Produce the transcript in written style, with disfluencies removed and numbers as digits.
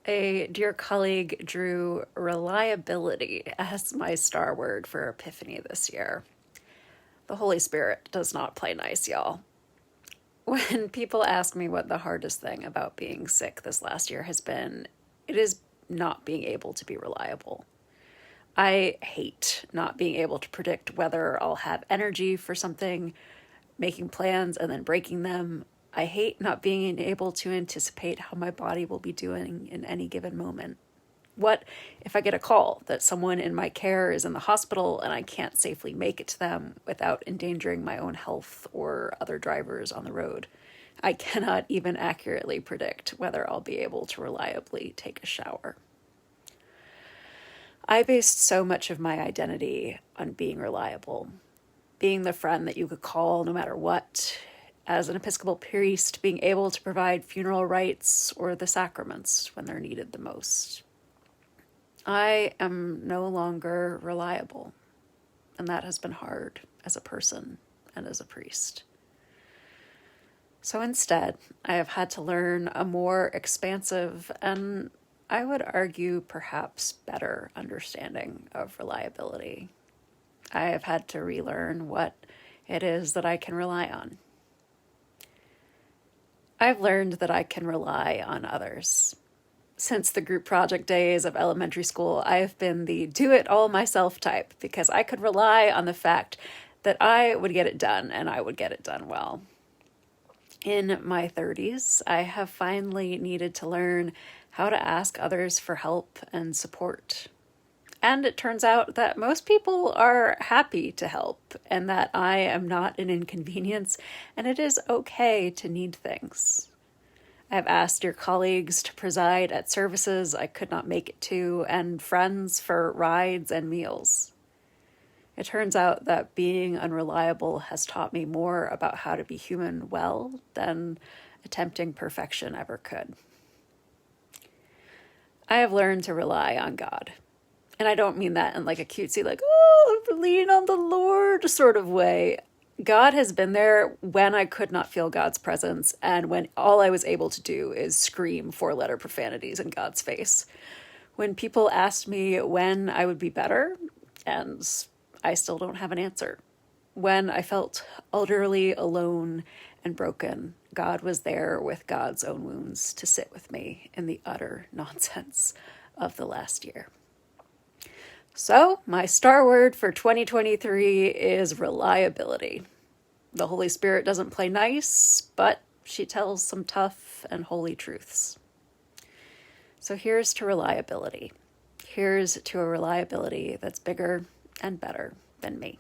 A dear colleague drew reliability as my star word for Epiphany this year. The Holy Spirit does not play nice, y'all. When people ask me what the hardest thing about being sick this last year has been, it is not being able to be reliable. I hate not being able to predict whether I'll have energy for something, making plans and then breaking them. I hate not being able to anticipate how my body will be doing in any given moment. What if I get a call that someone in my care is in the hospital and I can't safely make it to them without endangering my own health or other drivers on the road? I cannot even accurately predict whether I'll be able to reliably take a shower. I based so much of my identity on being reliable, being the friend that you could call no matter what. As an Episcopal priest, being able to provide funeral rites or the sacraments when they're needed the most. I am no longer reliable, and that has been hard as a person and as a priest. So instead, I have had to learn a more expansive and, I would argue, perhaps better understanding of reliability. I have had to relearn what it is that I can rely on. I've learned that I can rely on others. Since the group project days of elementary school, I have been the do-it-all-myself type because I could rely on the fact that I would get it done and I would get it done well. In my 30s, I have finally needed to learn how to ask others for help and support. And it turns out that most people are happy to help and that I am not an inconvenience and it is okay to need things. I've asked your colleagues to preside at services I could not make it to and friends for rides and meals. It turns out that being unreliable has taught me more about how to be human well than attempting perfection ever could. I have learned to rely on God. And I don't mean that in like a cutesy, like, oh, lean on the Lord sort of way. God has been there when I could not feel God's presence and when all I was able to do is scream 4-letter profanities in God's face. When people asked me when I would be better, and I still don't have an answer. When I felt utterly alone and broken, God was there with God's own wounds to sit with me in the utter nonsense of the last year. So, my star word for 2023 is reliability. The Holy Spirit doesn't play nice, but she tells some tough and holy truths. So here's to reliability. Here's to a reliability that's bigger and better than me.